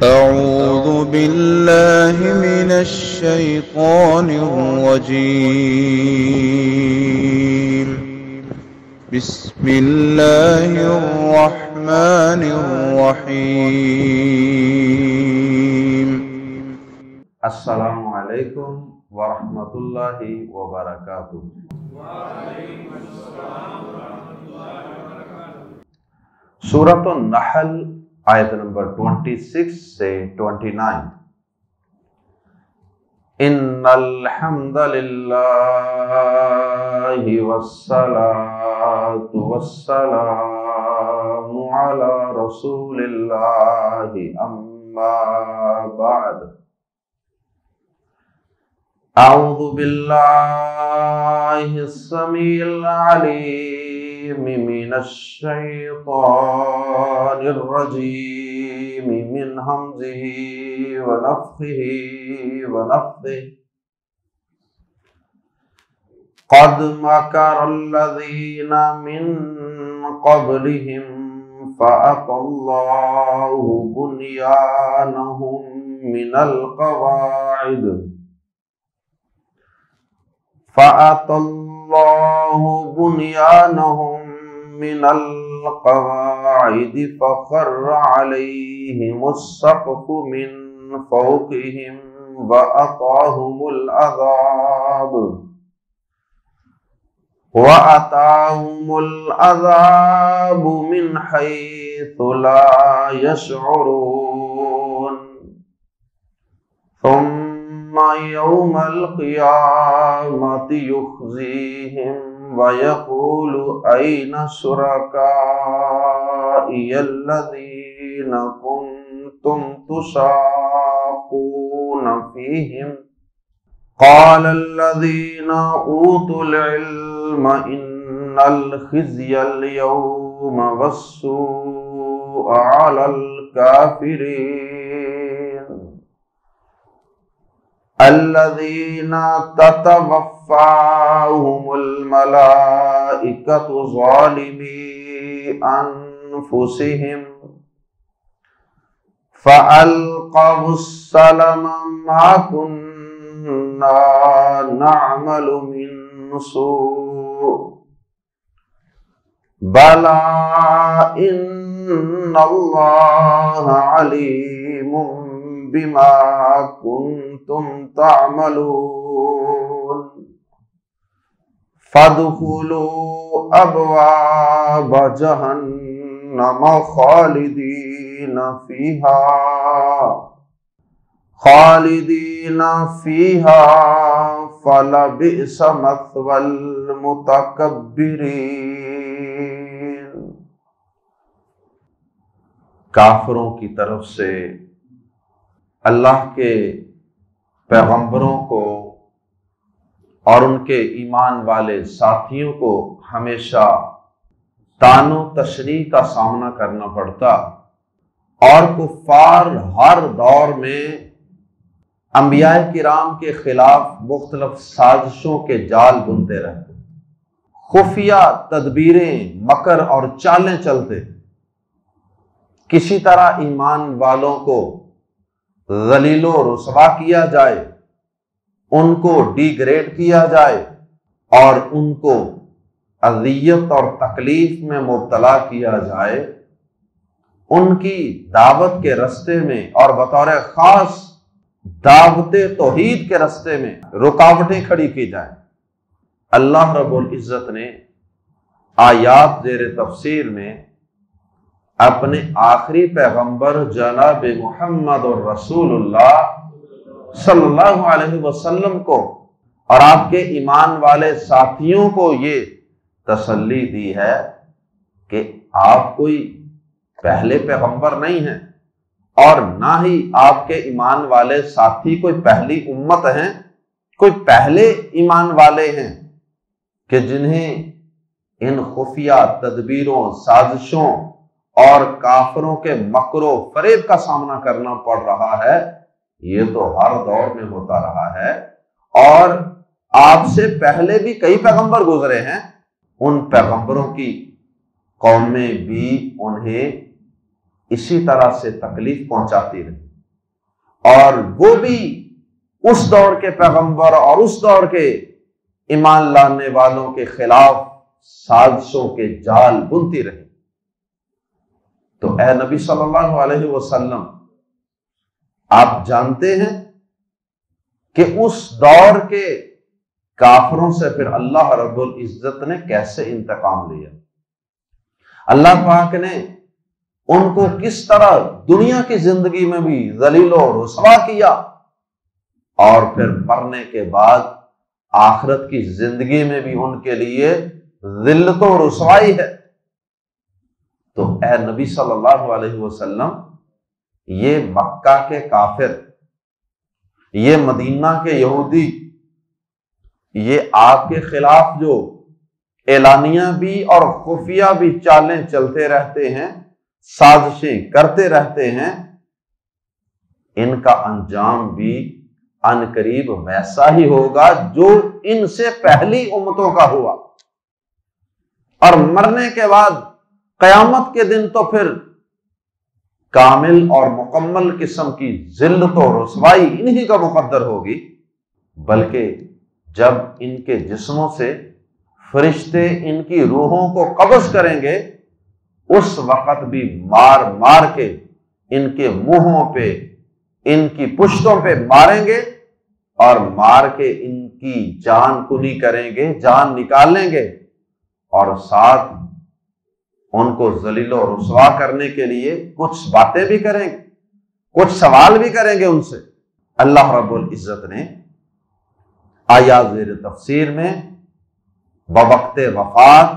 أعوذ بالله من الشيطان الرجيم. بسم الله الرحمن الرحيم. السلام علیکم ورحمۃ اللہ وبرکاتہ۔ سورۃ النحل آیت نمبر 26 سے 29۔ ان الحمد للہ والصلاة والسلام علی رسول اللہ اما بعد۔ اعوذ باللہ السمیع العلیم من الشیطان الرجیم من ہمزہ ونفخہ ونفثہ۔ قد مکر الذین من قبلہم فأتی اللہ بنیانہم من القواعد فَأَتَى اللَّهُ بُنْيَانَهُمْ مِنَ الْقَوَاعِدِ فَخَرَّ عَلَيْهِمُ السَّقْفُ مِنْ فَوْقِهِمْ وَأَتَاهُمُ الْعَذَابُ مِنْ حَيْثُ لَا يَشْعُرُونَ۔ ثُمَّ يوم القيامة يخزيهم ويقول أين شركائي الذين كنتم تشاقون فيهم قال الذين أوتوا العلم إن الخزي اليوم والسوء على الكافرين الذين تتوفاهم الملائكة ظالمي أنفسهم فألقوا السلم ما كنا نعمل من سوء بلى إن الله عليم بما كنتم تعملون فادخلوا أبواب جهنم خالدين فيها فلبئس مثوى المتكبرين۔ کافروں کی طرف سے اللہ کے پیغمبروں کو اور ان کے ایمان والے ساتھیوں کو ہمیشہ طعن و تشنیع کا سامنا کرنا پڑتا، اور کفار ہر دور میں انبیاء کرام کے خلاف مختلف سازشوں کے جال بنتے رہتے، خفیہ تدبیریں، مکر اور چالیں چلتے، کسی طرح ایمان والوں کو ذلیل و رسوا کیا جائے، ان کو ڈی گریڈ کیا جائے اور ان کو اذیت اور تکلیف میں مبتلا کیا جائے، ان کی دعوت کے راستے میں اور بطور خاص دعوت توحید کے راستے میں رکاوٹیں کھڑی کی جائیں۔ اللہ رب العزت نے آیات زیر تفسیر میں اپنے آخری پیغمبر جناب محمد الرسول اللہ صلی اللہ علیہ وسلم کو اور آپ کے ایمان والے ساتھیوں کو یہ تسلی دی ہے کہ آپ کوئی پہلے پیغمبر نہیں ہیں، اور نہ ہی آپ کے ایمان والے ساتھی کوئی پہلی امت ہیں، کوئی پہلے ایمان والے ہیں کہ جنہیں ان خفیہ تدبیروں، سازشوں اور کافروں کے مکر و فریب کا سامنا کرنا پڑ رہا ہے۔ یہ تو ہر دور میں ہوتا رہا ہے، اور آپ سے پہلے بھی کئی پیغمبر گزرے ہیں، ان پیغمبروں کی قومیں بھی انہیں اسی طرح سے تکلیف پہنچاتی رہی۔ اور وہ بھی اس دور کے پیغمبر اور اس دور کے ایمان لانے والوں کے خلاف سازشوں کے جال بنتی رہی۔ تو اے نبی صلی اللہ علیہ وسلم، آپ جانتے ہیں کہ اس دور کے کافروں سے پھر اللہ رب العزت نے کیسے انتقام لیا، اللہ پاک نے ان کو کس طرح دنیا کی زندگی میں بھی ذلیل و رسوا کیا، اور پھر مرنے کے بعد آخرت کی زندگی میں بھی ان کے لیے ذلت و رسوائی ہے۔ تو اے نبی صلی اللہ علیہ وسلم، یہ مکہ کے کافر، یہ مدینہ کے یہودی، یہ آپ کے خلاف جو اعلانیہ بھی اور خفیہ بھی چالیں چلتے رہتے ہیں، سازشیں کرتے رہتے ہیں، ان کا انجام بھی ان قریب ویسا ہی ہوگا جو ان سے پہلی امتوں کا ہوا، اور مرنے کے بعد قیامت کے دن تو پھر کامل اور مکمل قسم کی ذلت و رسوائی انہی کا مقدر ہوگی۔ بلکہ جب ان کے جسموں سے فرشتے ان کی روحوں کو قبض کریں گے، اس وقت بھی مار مار کے ان کے منہوں پہ، ان کی پشتوں پہ ماریں گے، اور مار کے ان کی جان کنی کریں گے، جان نکالیں گے، اور ساتھ ان کو ذلیل و رسوا کرنے کے لیے کچھ باتیں بھی کریں گے، کچھ سوال بھی کریں گے ان سے۔ اللہ رب العزت نے آیات زیر تفسیر میں بوقت وفات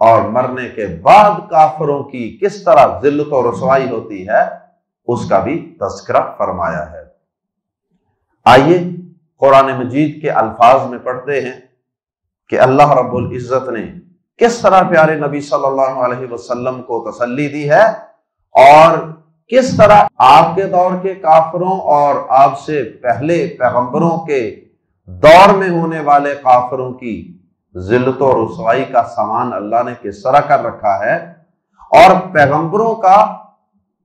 اور مرنے کے بعد کافروں کی کس طرح ذلت و رسوائی ہوتی ہے اس کا بھی تذکرہ فرمایا ہے۔ آئیے قرآن مجید کے الفاظ میں پڑھتے ہیں کہ اللہ رب العزت نے کس طرح پیارے نبی صلی اللہ علیہ وسلم کو تسلی دی ہے، اور کس طرح آپ کے دور کے کافروں اور آپ سے پہلے پیغمبروں کے دور میں ہونے والے کافروں کی ذلت و رسوائی کا سامان اللہ نے کس طرح کر رکھا ہے، اور پیغمبروں کا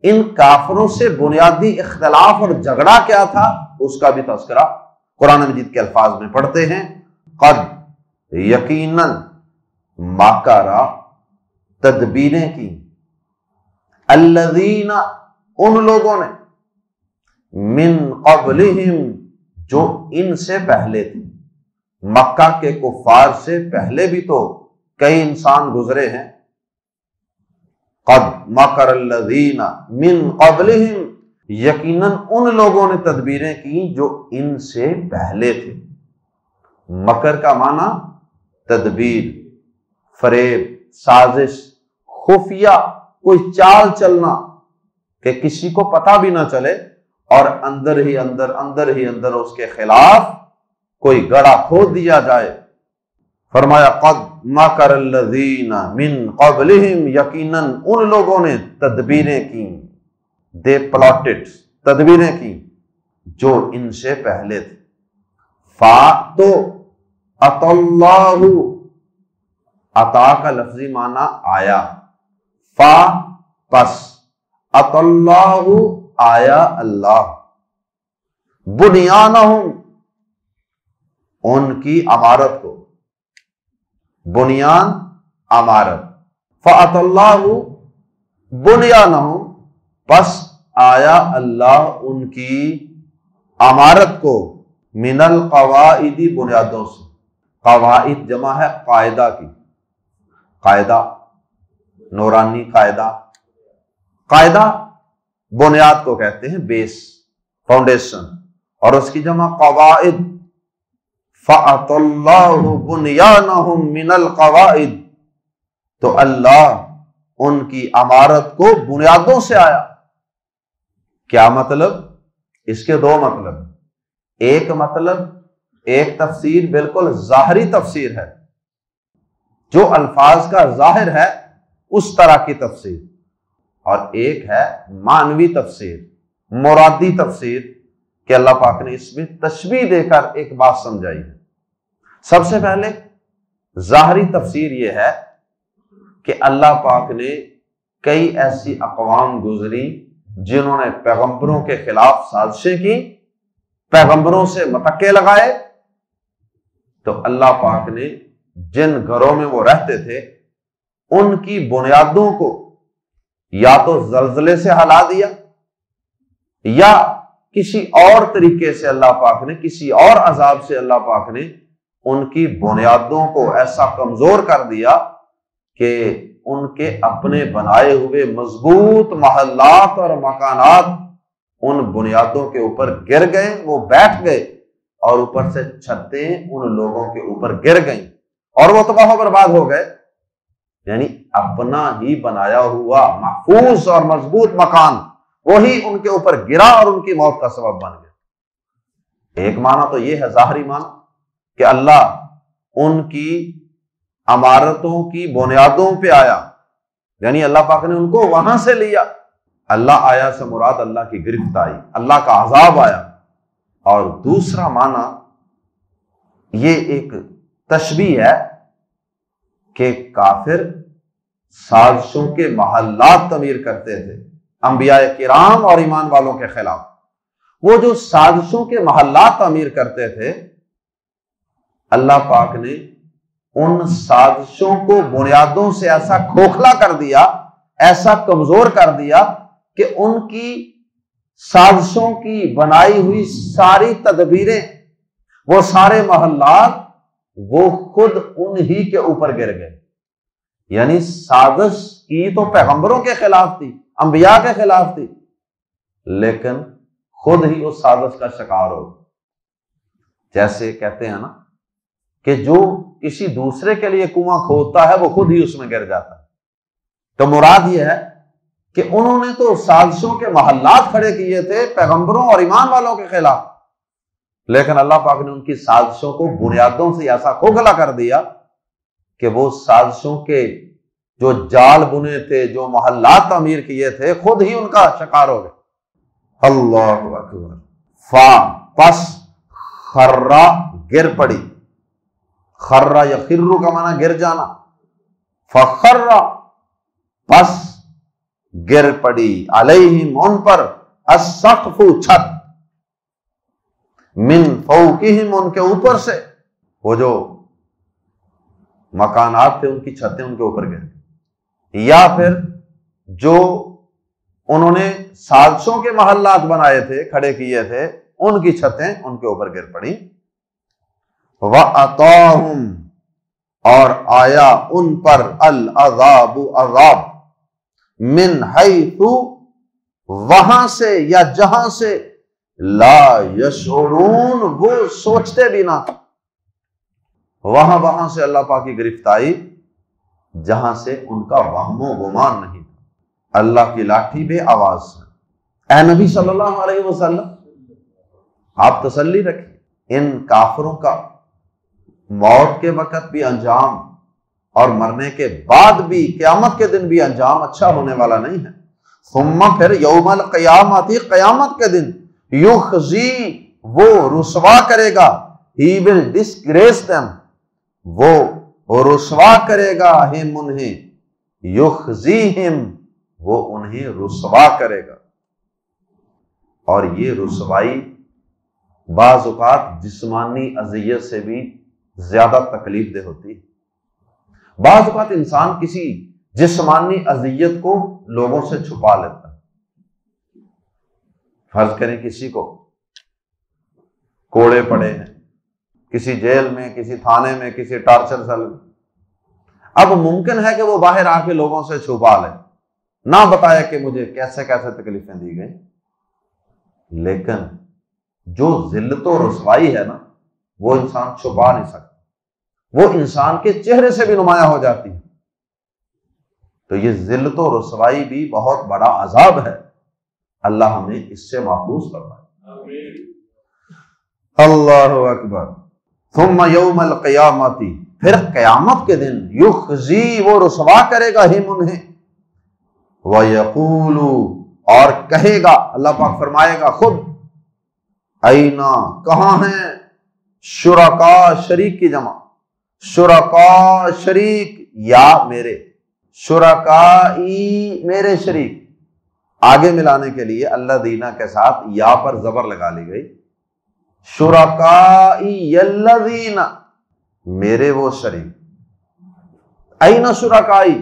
ان کافروں سے بنیادی اختلاف اور جھگڑا کیا تھا اس کا بھی تذکرہ قرآن مجید کے الفاظ میں پڑھتے ہیں۔ قد یقیناً ماکارا تدبیریں کی، الذین ان لوگوں نے، من قبلہم جو ان سے پہلے تھے، مکہ کے کفار سے پہلے بھی تو کئی انسان گزرے ہیں۔ قد مکر الذین من قبلہم، یقیناً ان لوگوں نے تدبیریں کی جو ان سے پہلے تھے۔ مکر کا معنی تدبیر، فریب، سازش، خفیہ کوئی چال چلنا کہ کسی کو پتہ بھی نہ چلے، اور اندر ہی اندر اس کے خلاف کوئی گڑھا کھود دیا جائے۔ فرمایا قد مکر الذین من قبلہم، یقیناً ان لوگوں نے تدبیریں کی، دے پلاٹڈ، تدبیریں کی جو ان سے پہلے تھے۔ فا تو اط اللہ، عطا کا لفظی معنی آیا، فا پس، اط اللہ آیا اللہ، بنیانہم ان کی عمارت کو، بنیان عمارت، فَأَتَى اللَّهُ بُنْيَانَهُمْ پس آیا اللہ ان کی عمارت کو، من القواعد بنیادوں سے، قواعد جمع ہے قاعدہ کی، قاعدہ نورانی قاعدہ، قاعدہ بنیاد کو کہتے ہیں، بیس، فاؤنڈیشن، اور اس کی جمع قواعد۔ فَأَتَى اللَّهُ بُنْيَانَهُمْ مِنَ الْقَوَاعِدِ، تو اللہ ان کی عمارت کو بنیادوں سے آیا۔ کیا مطلب؟ اس کے دو مطلب، ایک مطلب، ایک تفسیر بالکل ظاہری تفسیر ہے، جو الفاظ کا ظاہر ہے اس طرح کی تفسیر، اور ایک ہے معنوی تفسیر، مرادی تفسیر، کہ اللہ پاک نے اس میں تشبیہ دے کر ایک بات سمجھائی ہے۔ سب سے پہلے ظاہری تفسیر یہ ہے کہ اللہ پاک نے کئی ایسی اقوام گزری جنہوں نے پیغمبروں کے خلاف سازشیں کی، پیغمبروں سے متکے لگائے، تو اللہ پاک نے جن گھروں میں وہ رہتے تھے ان کی بنیادوں کو یا تو زلزلے سے ہلا دیا یا کسی اور طریقے سے اللہ پاک نے، کسی اور عذاب سے اللہ پاک نے ان کی بنیادوں کو ایسا کمزور کر دیا کہ ان کے اپنے بنائے ہوئے مضبوط محلات اور مکانات ان بنیادوں کے اوپر گر گئے، وہ بیٹھ گئے، اور اوپر سے چھتیں ان لوگوں کے اوپر گر گئیں اور وہ تباہ و برباد ہو گئے۔ یعنی اپنا ہی بنایا ہوا محفوظ اور مضبوط مکان وہی ان کے اوپر گرا اور ان کی موت کا سبب بن گیا۔ ایک معنی تو یہ ہے، ظاہری معنی، کہ اللہ ان کی عمارتوں کی بنیادوں پہ آیا، یعنی اللہ پاک نے ان کو وہاں سے لیا۔ اللہ آیا سے مراد اللہ کی گرفت آئی، اللہ کا عذاب آیا۔ اور دوسرا معنی یہ ایک تشبیہ ہے کہ کافر سازشوں کے محلات تعمیر کرتے تھے انبیاء کرام اور ایمان والوں کے خلاف۔ وہ جو سازشوں کے محلات تعمیر کرتے تھے، اللہ پاک نے ان سازشوں کو بنیادوں سے ایسا کھوکھلا کر دیا، ایسا کمزور کر دیا کہ ان کی سازشوں کی بنائی ہوئی ساری تدبیریں، وہ سارے محلات، وہ خود انہی کے اوپر گر گئے۔ یعنی سازش کی تو پیغمبروں کے خلاف تھی، انبیاء کے خلاف تھی، لیکن خود ہی اس سازش کا شکار ہو۔ جیسے کہتے ہیں نا کہ جو کسی دوسرے کے لیے کنواں کھودتا ہے وہ خود ہی اس میں گر جاتا ہے۔ تو مراد یہ ہے کہ انہوں نے تو سازشوں کے محلات کھڑے کیے تھے پیغمبروں اور ایمان والوں کے خلاف، لیکن اللہ پاک نے ان کی سازشوں کو بنیادوں سے ایسا کھوکھلا کر دیا کہ وہ سازشوں کے جو جال بنے تھے، جو محلات تعمیر کیے تھے، خود ہی ان کا شکار ہو گئے۔ اللہ اکبر۔ فا پس خرہ گر پڑی، خرہ یا خرو کا معنی گر جانا، فخرہ پس گر پڑی، علیہم ان پر، السقف چھت، من فوقہم ان کے اوپر سے، وہ جو مکانات تھے ان کی چھتیں ان کے اوپر گر گئی، یا پھر جو انہوں نے سازشوں کے محلات بنائے تھے، کھڑے کیے تھے، ان کی چھتیں ان کے اوپر گر پڑی۔ وَأَتَاهُمْ اور آیا ان پر، العذاب عذاب، من حیث وہاں سے یا جہاں سے، لا یشعرون وہ سوچتے بھی نہ، وہاں سے اللہ پاک کی گرفت آئی جہاں سے ان کا وہم و گمان نہیں تھا۔ اللہ کی لاٹھی بے آواز ہے۔ اے نبی صلی اللہ علیہ وسلم، آپ تسلی رکھیں، ان کافروں کا موت کے وقت بھی انجام اور مرنے کے بعد بھی، قیامت کے دن بھی انجام اچھا ہونے والا نہیں ہے۔ ثم پھر یوم القیامت، قیامت کے دن، یخزی وہ رسوا کرے گا، he will disgrace them وہ رسوا کرے گا، ہم انہیں، یخزیہم وہ انہیں رسوا کرے گا۔ اور یہ رسوائی بعض اوقات جسمانی اذیت سے بھی زیادہ تکلیف دہ ہوتی ہے۔ بعض اوقات انسان کسی جسمانی اذیت کو لوگوں سے چھپا لیتا ہے۔ فرض کریں کسی کو کوڑے پڑے ہیں کسی جیل میں، کسی تھانے میں، کسی ٹارچر سیل میں، اب ممکن ہے کہ وہ باہر آ کے لوگوں سے چھپا لے، نہ بتایا کہ مجھے کیسے کیسے تکلیفیں دی گئی، لیکن جو ذلت و رسوائی ہے نا، وہ انسان چھپا نہیں سکتا، وہ انسان کے چہرے سے بھی نمایاں ہو جاتی ہے۔ تو یہ ذلت و رسوائی بھی بہت بڑا عذاب ہے، اللہ ہمیں اس سے محفوظ فرمائے۔ اللہ اکبر۔ ثم یوم القیامت پھر قیامت کے دن، یخزی وہ رسوا کرے گا ہم انہیں، وَيَقُولُ اور کہے گا، اللہ پاک فرمائے گا خود، اینا کہاں ہیں، شرکا شریک کی جمع، شرکا شریک، یا میرے، شرکائی میرے شریک، آگے ملانے کے لیے الذین کے ساتھ یا پر زبر لگا لی گئی. شرکائی الذین، میرے وہ شریک. این شرکائی،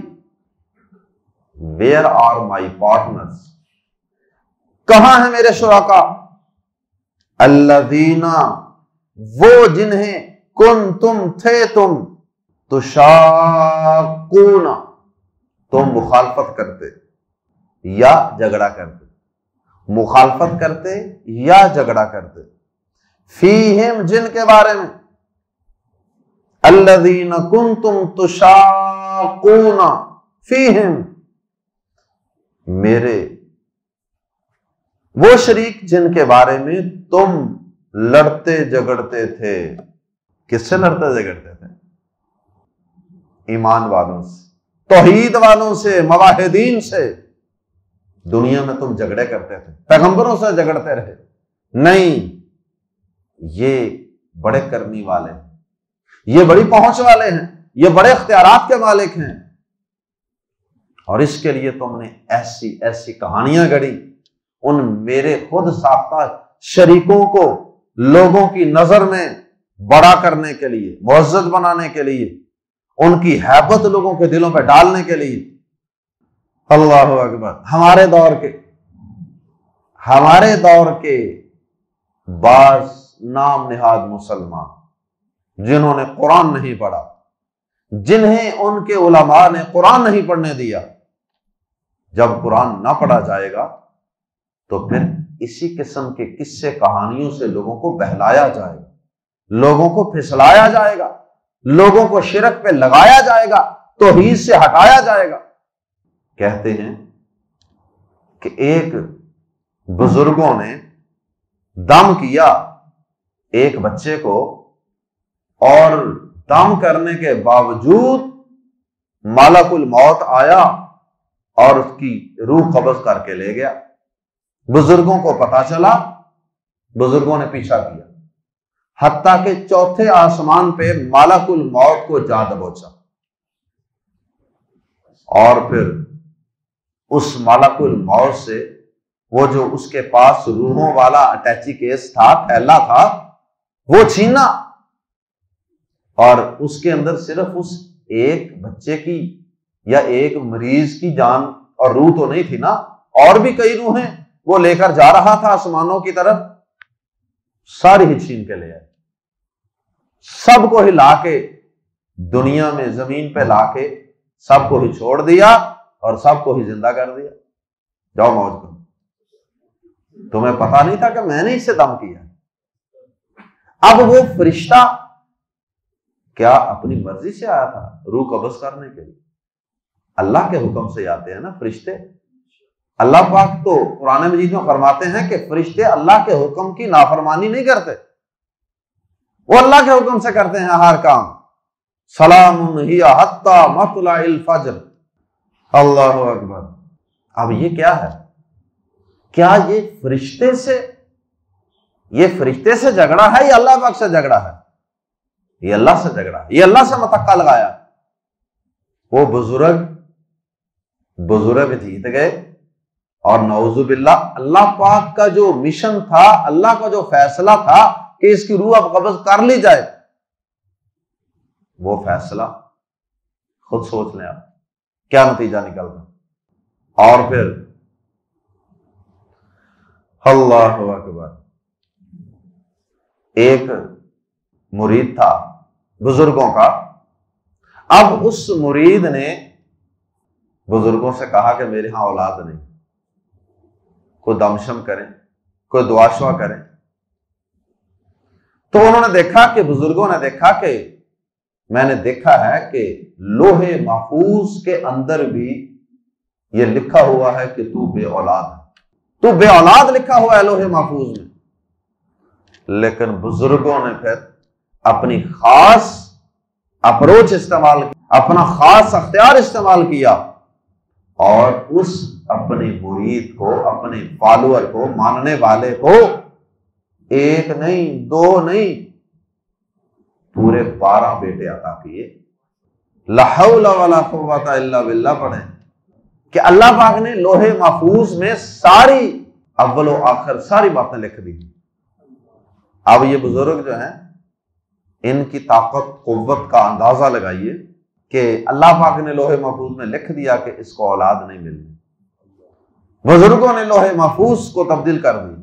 ویئر آر مائی پارٹنرز، کہاں ہیں میرے شرکا؟ الذین، وہ جنہیں کنتم تھے تم، تشاقون، تم مخالفت کرتے یا جھگڑا کرتے، مخالفت کرتے یا جھگڑا کرتے، فیہم، جن کے بارے میں، الذین کنتم تشاقون فیہم، میرے وہ شریک جن کے بارے میں تم لڑتے جھگڑتے تھے. کس سے لڑتے جھگڑتے تھے؟ ایمان والوں سے، توحید والوں سے، موحدین سے. دنیا میں تم جھگڑے کرتے تھے، پیغمبروں سے جھگڑتے رہے. نہیں، یہ بڑے کرنی والے ہیں، یہ بڑی پہنچ والے ہیں، یہ بڑے اختیارات کے مالک ہیں، اور اس کے لیے تم نے ایسی ایسی کہانیاں گڑھی. ان میرے خود ساختہ شریکوں کو لوگوں کی نظر میں بڑا کرنے کے لیے، معزز بنانے کے لیے، ان کی ہیبت لوگوں کے دلوں پہ ڈالنے کے لیے. اللہ اکبر. ہمارے دور کے بعض نام نہاد مسلمان جنہوں نے قرآن نہیں پڑھا، جنہیں ان کے علماء نے قرآن نہیں پڑھنے دیا، جب قرآن نہ پڑھا جائے گا تو پھر اسی قسم کے قصے کہانیوں سے لوگوں کو بہلایا جائے گا، لوگوں کو پھسلایا جائے گا، لوگوں کو شرک پہ لگایا جائے گا، توحید سے ہٹایا جائے گا. کہتے ہیں کہ ایک بزرگوں نے دم کیا ایک بچے کو، اور دم کرنے کے باوجود ملک الموت آیا اور اس کی روح قبض کر کے لے گیا. بزرگوں کو پتا چلا، بزرگوں نے پیچھا کیا، حتیٰ کہ چوتھے آسمان پہ ملک الموت کو جا دبوچا، اور پھر اس ملک الموت سے وہ جو اس کے پاس روحوں والا اٹیچی کیس تھا، تھیلا تھا، وہ چھینا، اور اس کے اندر صرف اس ایک بچے کی یا ایک مریض کی جان اور روح تو نہیں تھی نا، اور بھی کئی روحیں وہ لے کر جا رہا تھا آسمانوں کی طرف. ساری ہی چھین کے لے آئے، سب کو ہی لا کے دنیا میں زمین پہ لا کے سب کو ہی چھوڑ دیا اور سب کو ہی زندہ کر دیا. جاؤ موج کرو، تمہیں پتا نہیں تھا کہ میں نے اس سے دم کیا. اب وہ فرشتہ کیا اپنی مرضی سے آیا تھا روح قبض کرنے کے لیے؟ اللہ کے حکم سے آتے ہیں نا فرشتے. اللہ پاک تو قرآن مجید میں فرماتے ہیں کہ فرشتے اللہ کے حکم کی نافرمانی نہیں کرتے، وہ اللہ کے حکم سے کرتے ہیں ہر کام. سلام ہی حتی مطلع الفجر. اللہ اکبر. اب یہ کیا ہے؟ کیا یہ فرشتے سے جھگڑا ہے یا اللہ پاک سے جھگڑا ہے؟ یہ اللہ سے جھگڑا ہے، یہ اللہ سے متقع لگایا. وہ بزرگ جیت گئے، اور نعوذ باللہ اللہ پاک کا جو مشن تھا، اللہ کا جو فیصلہ تھا کہ اس کی روح اب قبض کر لی جائے، وہ فیصلہ خود سوچ لیں آپ کیا نتیجہ نکلتا. اور پھر اللہ اکبر، ایک مرید تھا بزرگوں کا. اب اس مرید نے بزرگوں سے کہا کہ میرے ہاں اولاد نہیں، کوئی دمشم کریں، کوئی دعا شعا کریں. تو انہوں نے دیکھا کہ بزرگوں نے دیکھا کہ میں نے دیکھا ہے کہ لوہے محفوظ کے اندر بھی یہ لکھا ہوا ہے کہ تو بے اولاد ہے، تو بے اولاد لکھا ہوا ہے لوہے محفوظ میں. لیکن بزرگوں نے پھر اپنی خاص اپروچ استعمال کی، اپنا خاص اختیار استعمال کیا، اور اس اپنے مرید کو، اپنے فالوور کو، ماننے والے کو ایک نہیں، دو نہیں، پورے 12 بیٹے عطا کیے. لا حول ولا قوت الا باللہ پڑھیں. کہ اللہ پاک نے لوح محفوظ میں ساری اول و آخر ساری باتیں لکھ دی۔ اب یہ بزرگ جو ہیں ان کی طاقت قوت کا اندازہ لگائیے کہ اللہ پاک نے لوح محفوظ میں لکھ دیا کہ اس کو اولاد نہیں ملنی، بزرگوں نے لوح محفوظ کو تبدیل کر دی۔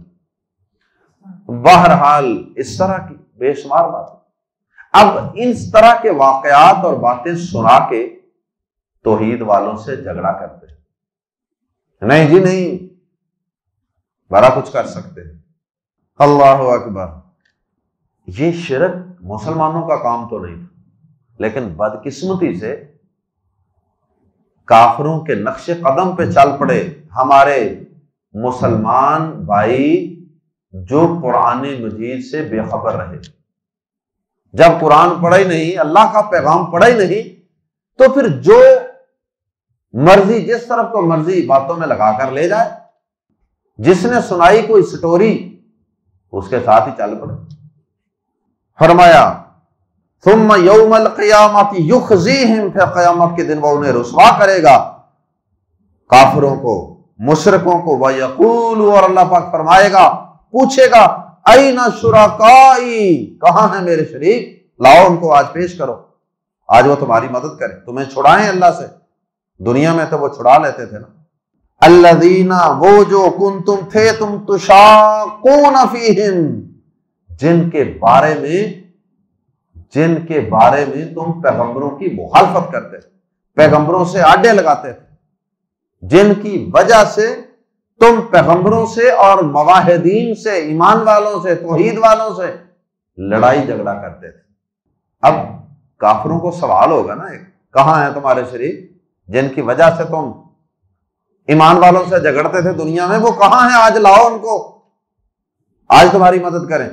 بہرحال اس طرح کی بے شمار بات۔ اب اس طرح کے واقعات اور باتیں سنا کے توحید والوں سے جھگڑا کرتے ہیں، نہیں جی نہیں، بڑا کچھ کر سکتے ہیں۔ اللہ اکبر، یہ شرک مسلمانوں کا کام تو نہیں تھا، لیکن بدقسمتی سے کافروں کے نقش قدم پہ چل پڑے ہمارے مسلمان بھائی جو قرآن مجید سے بے خبر رہے۔ جب قرآن پڑھا ہی نہیں، اللہ کا پیغام پڑھا ہی نہیں، تو پھر جو مرضی جس طرف کو مرضی باتوں میں لگا کر لے جائے، جس نے سنائی کوئی سٹوری اس کے ساتھ ہی چل پڑے۔ فرمایا ثم یوم القیامت یخزیہم، پھر قیامت کے دن وہ انہیں رسوا کرے گا، کافروں کو، مشرکوں کو، وَيَقُولُ، اور اللہ پاک فرمائے گا، پوچھے گا، اَيْنَ شُرَكَائِي، کہاں ہیں میرے شریک، لاؤ ان کو آج پیش کرو، آج وہ تمہاری مدد کریں، تمہیں چھڑائیں اللہ سے۔ دنیا میں تو وہ چھڑا لیتے تھے نا۔ الذین، وہ جو کنتم تھے تم تشاقون فیہم، جن کے بارے میں تم پیغمبروں کی مخالفت کرتے تھے، پیغمبروں سے آڈے لگاتے تھے، جن کی وجہ سے تم پیغمبروں سے اور موحدین سے، ایمان والوں سے، توحید والوں سے لڑائی جھگڑا کرتے تھے۔ اب کافروں کو سوال ہوگا نا، کہاں ہیں تمہارے شریک جن کی وجہ سے تم ایمان والوں سے جھگڑتے تھے دنیا میں، وہ کہاں ہیں، آج لاؤ ان کو، آج تمہاری مدد کریں۔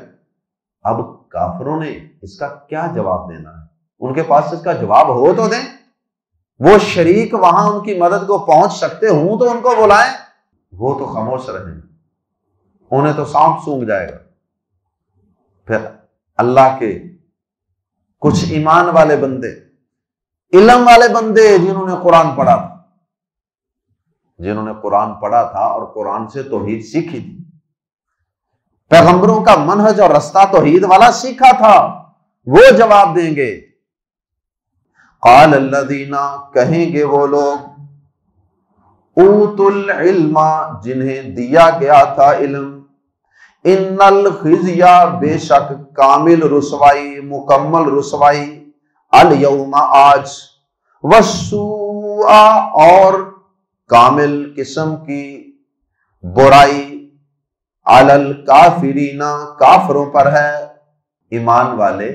اب کافروں نے اس کا کیا جواب دینا ہے؟ ان کے پاس اس کا جواب ہو تو دیں، وہ شریک وہاں ان کی مدد کو پہنچ سکتے ہوں تو ان کو بلائیں، وہ تو خاموش رہیں، انہیں تو سانپ سونگھ جائے گا۔ پھر اللہ کے کچھ ایمان والے بندے، علم والے بندے، جنہوں نے قرآن پڑھا تھا اور قرآن سے توحید سیکھی تھی، پیغمبروں کا منہج اور رستہ توحید والا سیکھا تھا، وہ جواب دیں گے۔ قال الذین، کہیں گے وہ لوگ، اوتوا العلم، جنہیں دیا گیا تھا علم، ان الخزی، بے شک کامل رسوائی، مکمل رسوائی، الیوم، آج، والسوء، اور کامل قسم کی برائی، علی الکافرین، کافروں پر ہے۔ ایمان والے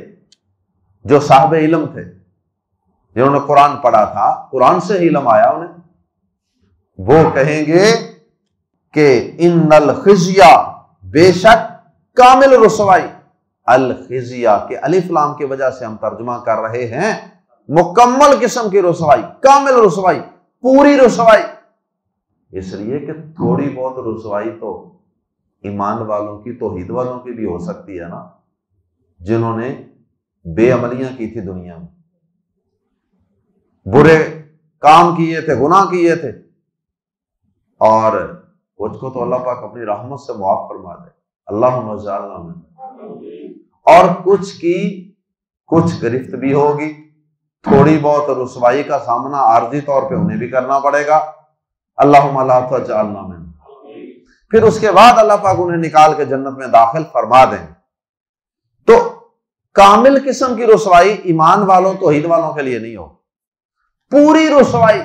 جو صاحب علم تھے، جنہوں نے قرآن پڑھا تھا، قرآن سے ہی علم آیا انہیں، وہ کہیں گے کہ ان الخزی، بے شک کامل رسوائی، الخزی کے الف لام کی وجہ سے ہم ترجمہ کر رہے ہیں مکمل قسم کی رسوائی، کامل رسوائی، پوری رسوائی، اس لیے کہ تھوڑی بہت رسوائی تو ایمان والوں کی، توحید والوں کی بھی ہو سکتی ہے نا، جنہوں نے بے عملیاں کی تھی دنیا میں، برے کام کیے تھے، گناہ کیے تھے، اور کچھ کو تو اللہ پاک اپنی رحمت سے معاف فرما دے، اللہم اجعلنا منہم، اور کچھ کی کچھ گرفت بھی ہوگی، تھوڑی بہت رسوائی کا سامنا عارضی طور پہ انہیں بھی کرنا پڑے گا، اللہم لا تجعلنا منہم۔ پھر اس کے بعد اللہ پاک انہیں نکال کے جنت میں داخل فرما دیں۔ تو کامل قسم کی رسوائی ایمان والوں، توحید والوں کے لیے نہیں ہو، پوری رسوائی،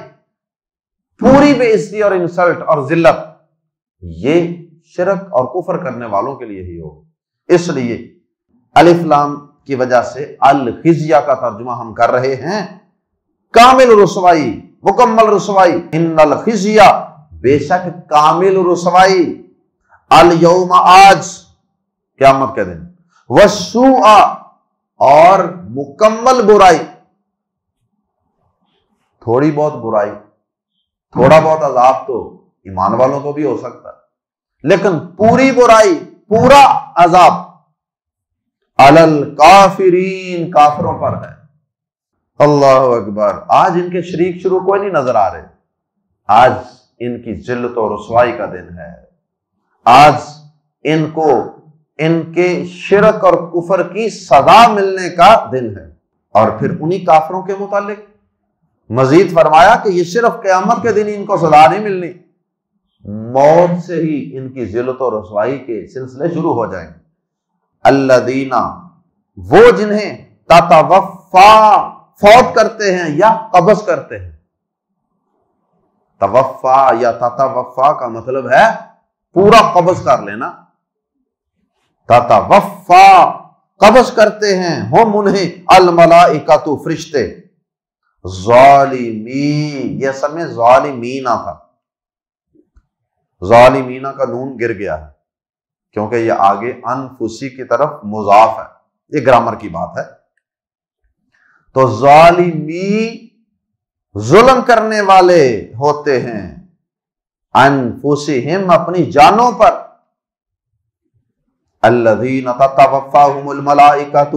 پوری بے عزتی اور انسلٹ اور ذلت، یہ شرک اور کفر کرنے والوں کے لیے ہی ہو۔ اس لیے الف لام کی وجہ سے الخزیہ کا ترجمہ ہم کر رہے ہیں کامل رسوائی، مکمل رسوائی، ان الخزیہ، بے شک کامل رسوائی، الیوم، آج، قیامت کے دن، والسوء، اور مکمل برائی، تھوڑی بہت برائی، تھوڑا بہت عذاب تو ایمان والوں کو بھی ہو سکتا ہے، لیکن پوری برائی، پورا عذاب، علی الکافرین، کافروں پر ہے۔ اللہ اکبر۔ آج ان کے شریک شروع کوئی نہیں نظر آ رہے، آج ان کی ذلت و رسوائی کا دن ہے، آج ان کو ان کے شرک اور کفر کی سزا ملنے کا دن ہے۔ اور پھر انہی کافروں کے متعلق مزید فرمایا کہ یہ صرف قیامت کے دن ان کو سزا نہیں ملنی، موت سے ہی ان کی ذلت و رسوائی کے سلسلے شروع ہو جائیں گے۔ الذین، وہ جنہیں تتوفا، فوت کرتے ہیں یا قبض کرتے ہیں۔ توفا یا تتوفا کا مطلب ہے پورا قبض کر لینا۔ تتوفا، قبض کرتے ہیں، ہم انہیں الملائکۃ، فرشتے، ظالمی، یہ اصل میں ظالمینہ تھا، ظالمینہ کا نون گر گیا ہے کیونکہ یہ آگے انفسی کی طرف مضاف ہے، یہ گرامر کی بات ہے۔ تو ظالمی ظلم کرنے والے ہوتے ہیں، انفسہم، اپنی جانوں پر، الذین تتوفاہم الملائکۃ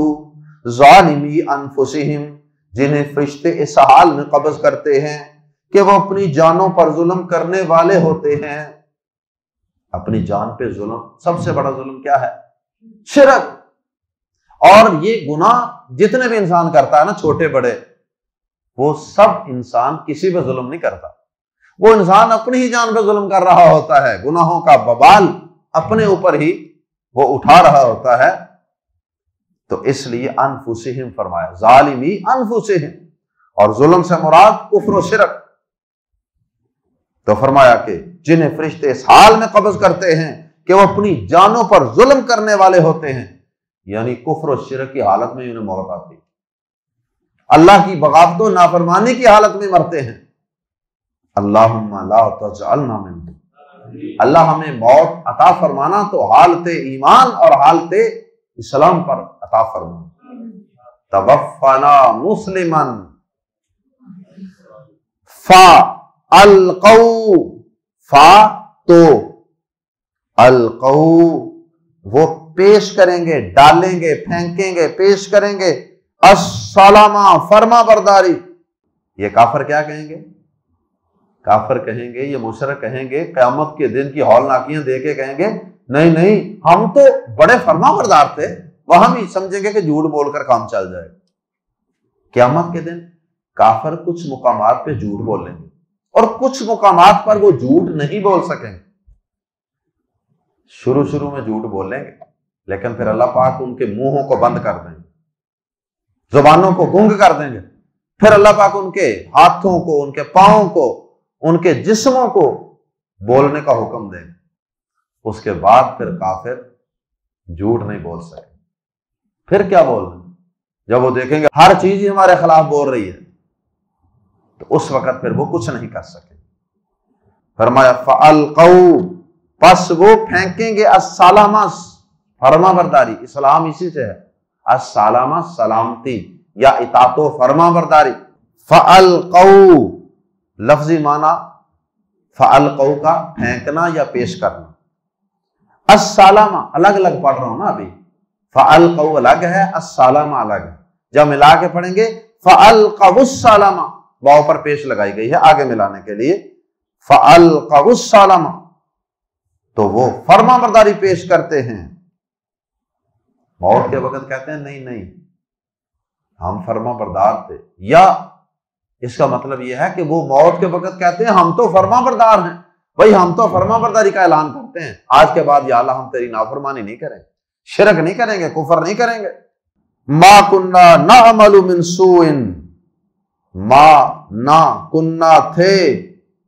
ظالمی انفسہم، جنہیں فرشتے اس حال میں قبض کرتے ہیں کہ وہ اپنی جانوں پر ظلم کرنے والے ہوتے ہیں۔ اپنی جان پہ ظلم، سب سے بڑا ظلم کیا ہے؟ شرک۔ اور یہ گناہ جتنے بھی انسان کرتا ہے نا، چھوٹے بڑے، وہ سب انسان کسی پہ ظلم نہیں کرتا، وہ انسان اپنی ہی جان پہ ظلم کر رہا ہوتا ہے، گناہوں کا وبال اپنے اوپر ہی وہ اٹھا رہا ہوتا ہے۔ تو اس لیے انفسہم فرمایا، ظالمی انفسہم، اور ظلم سے مراد کفر و شرک۔ تو فرمایا کہ جنہیں فرشتے اس حال میں قبض کرتے ہیں کہ وہ اپنی جانوں پر ظلم کرنے والے ہوتے ہیں، یعنی کفر و شرک کی حالت میں انہیں موت آتی، اللہ کی بغاوت و نافرمانی کی حالت میں مرتے ہیں۔ اللہم لا تجعلنا منہم، اللہ ہمیں موت عطا فرمانا تو حالت ایمان اور حالت اسلام پر عطا فرمانا۔ توفنا مسلما فالقوا، فا تو القوا، وہ پیش کریں گے، ڈالیں گے، پھینکیں گے، پیش کریں گے، السلامہ، فرما برداری۔ یہ کافر کیا کہیں گے؟ کافر کہیں گے، یہ مشرک کہیں گے، قیامت کے دن کی ہولناکیاں دے کے کہیں گے نہیں نہیں، ہم تو بڑے فرما بردار تھے، وہ ہم ہی سمجھیں گے کہ جھوٹ بول کر کام چل جائے گا۔ قیامت کے دن کافر کچھ مقامات پہ جھوٹ بولیں گے اور کچھ مقامات پر وہ جھوٹ نہیں بول سکیں گے۔ شروع میں جھوٹ بولیں گے، لیکن پھر اللہ پاک ان کے منہوں کو بند کر دیں گے، زبانوں کو گنگ کر دیں گے، پھر اللہ پاک ان کے ہاتھوں کو، ان کے پاؤں کو، ان کے جسموں کو بولنے کا حکم دیں گے۔ اس کے بعد پھر کافر جھوٹ نہیں بول سکے۔ پھر کیا بولنا؟ جب وہ دیکھیں گے ہر چیز ہی ہمارے خلاف بول رہی ہے، تو اس وقت پھر وہ کچھ نہیں کر سکے۔ فرمایا فَأَلْقَوْا، پس وہ پھینکیں گے، السلامہ، فرما برداری، اسلام اسی سے ہے، السلامہ، سلامتی یا اطاعت و فرما برداری۔ فَأَلْقَوْا، لفظی معنی فَأَلْقَوْا کا پھینکنا یا پیش کرنا، السلامہ الگ الگ پڑھ رہا ہوں نا ابھی، فَأَلْقَوْا الگ ہے، السلامہ الگ ہے، جب ملا کے پڑھیں گے فَأَلْقَوْا السَّلَامَ، واو پر پیش لگائی گئی ہے آگے ملانے کے لیے، فَأَلْقَوْا السَّلَامَ، تو وہ فرما برداری پیش کرتے ہیں۔ موت کے وقت کہتے ہیں نہیں نہیں ہم فرما بردار تھے، یا اس کا مطلب یہ ہے کہ وہ موت کے وقت کہتے ہیں ہم تو فرما بردار ہیں، بھائی ہم تو فرما برداری کا اعلان کرتے ہیں، آج کے بعد یا اللہ ہم تیری نافرمانی نہیں کریں گے، شرک نہیں کریں گے، کفر نہیں کریں گے۔ ما کننا نعمل من سوء، ما نہ کننا تھے،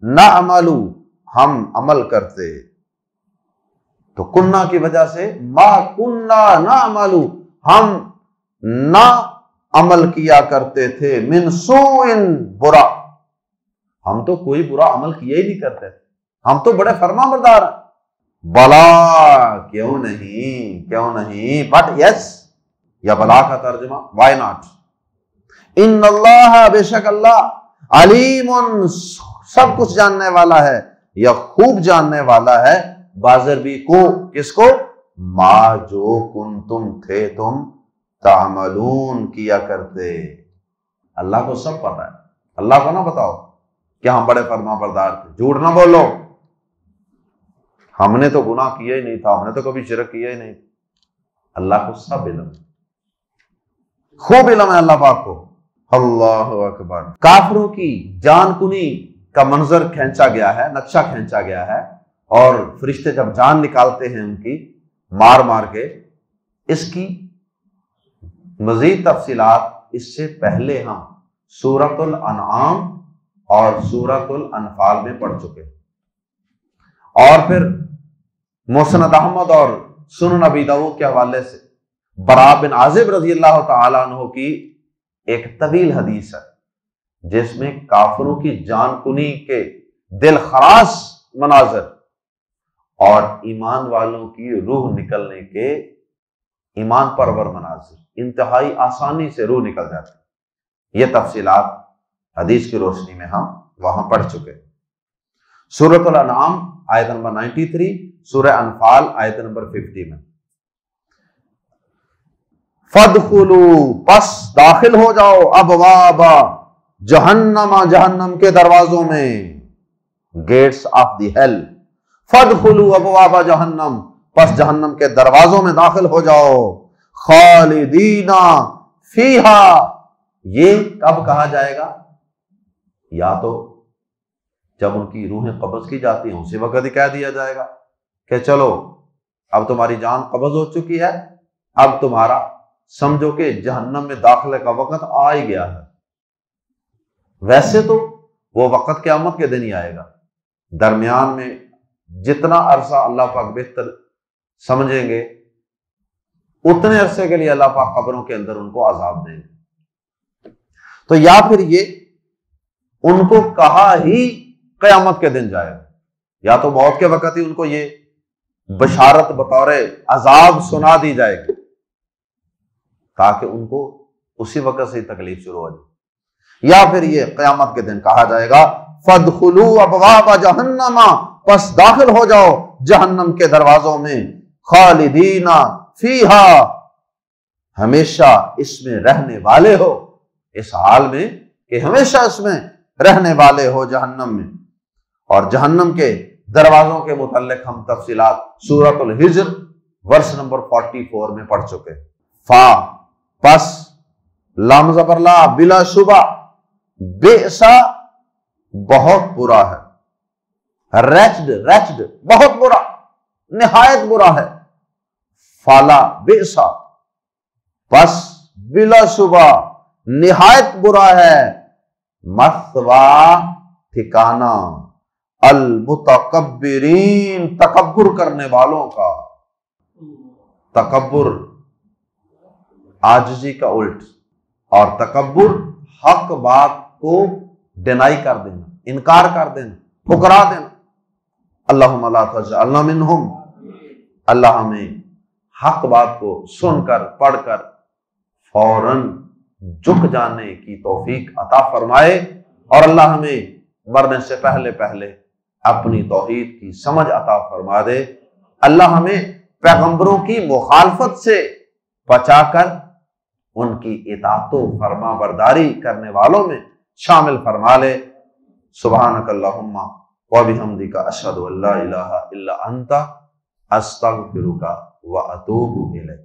نعمل ہم عمل کرتے، تو کننا کی وجہ سے ما کننا نعمل ہم نہ عمل کیا کرتے تھے، من سوء برا، ہم تو کوئی برا عمل کیا ہی نہیں کرتے تھے، ہم تو بڑے فرما بردار ہیں۔ بلا، کیوں نہیں، کیوں نہیں، بٹ یس، یا بلا کا ترجمہ وائی ناٹ۔ ان اللہ، بے شک اللہ، علیم، سب کچھ جاننے والا ہے، یا خوب جاننے والا ہے، بازربی کو، کس کو؟ ما جو کنتم تھے تم تعملون کیا کرتے، اللہ کو سب پتا ہے، اللہ کو نہ بتاؤ، کہ ہم بڑے فرما بردار تھے. جھوٹ نہ بولو، ہم نے تو گناہ کیا ہی نہیں تھا، ہم نے تو کبھی شرک کیا ہی نہیں. اللہ کو سب علم، خوب علم ہے اللہ پاک کو. اللہ اکبر. کافروں کی جان کنی کا منظر کھینچا گیا ہے، نقشہ کھینچا گیا ہے، اور فرشتے جب جان نکالتے ہیں ان کی مار مار کے. اس کی مزید تفصیلات اس سے پہلے ہم سورۃ الانعام اور سورۃ الانفال میں پڑھ چکے. اور پھر مسند احمد اور سنن ابی داؤد کے حوالے سے براء بن عازب رضی اللہ تعالیٰ عنہ کی ایک طویل حدیث ہے جس میں کافروں کی جان کنی کے دل خراش مناظر اور ایمان والوں کی روح نکلنے کے ایمان پرور مناظر، انتہائی آسانی سے روح نکل جاتی. یہ تفصیلات حدیث کی روشنی میں ہم وہاں پڑھ چکے. سورۃ الانعام آیت نمبر 93، سورہ انفال آیت نمبر 50 میں فَادْخُلُوا، پس داخل ہو جاؤ، ابواب جہنم، جہنم کے دروازوں میں، گیٹس آف دی ہیل. فَادْخُلُوا ابواب جہنم، پس جہنم کے دروازوں میں داخل ہو جاؤ. خالدین فیہا، یہ کب کہا جائے گا؟ یا تو جب ان کی روحیں قبض کی جاتی ہیں اسی وقت ہی کہہ دیا جائے گا کہ چلو اب تمہاری جان قبض ہو چکی ہے، اب تمہارا سمجھو کہ جہنم میں داخلے کا وقت آ ہی گیا ہے. ویسے تو وہ وقت قیامت کے دن ہی آئے گا، درمیان میں جتنا عرصہ اللہ پاک بہتر سمجھیں گے اتنے عرصے کے لیے اللہ پاک قبروں کے اندر ان کو عذاب دیں گے. تو یا پھر یہ ان کو کہا ہی قیامت کے دن جائے گا، یا تو موت کے وقت ہی ان کو یہ بشارت بطور عذاب سنا دی جائے گی تاکہ ان کو اسی وقت سے تکلیف شروع ہو جائے، یا پھر یہ قیامت کے دن کہا جائے گا فَادْخُلُوا أَبْوَابَ جَهَنَّمَ، پس داخل ہو جاؤ جہنم کے دروازوں میں. خالدین فیہا، ہمیشہ اس میں رہنے والے ہو، اس حال میں کہ ہمیشہ اس میں رہنے والے ہو جہنم میں. اور جہنم کے دروازوں کے متعلق ہم تفصیلات سورۃ الحجر ورس نمبر 44 میں پڑھ چکے. فا، پس، لام زبر لا، بلا شبہ، بئسا بہت برا ہے، ریچڈ بہت برا، نہایت برا ہے. فالا بئسا، پس بلا شبہ نہایت برا ہے، مثوا ٹھکانہ، المتکبرین تکبر کرنے والوں کا. تکبر عاجزی کا الٹ، اور تکبر حق بات کو ڈینائی کر دینا، انکار کر دینا، ٹھکرا دینا. اللہم لا تجعلنا منہم، اللہ ہمیں حق بات کو سن کر پڑھ کر فوراً جھک جانے کی توفیق عطا فرمائے، اور اللہ ہمیں مرنے سے پہلے پہلے اپنی توحید کی سمجھ عطا فرما دے. اللہ ہمیں پیغمبروں کی مخالفت سے بچا کر ان کی اطاعت و فرما برداری کرنے والوں میں شامل فرما لے. سبحانک اللہم و بحمدک، اشہد ان لا الہ الا انت، استغفرک و اتوب الیک.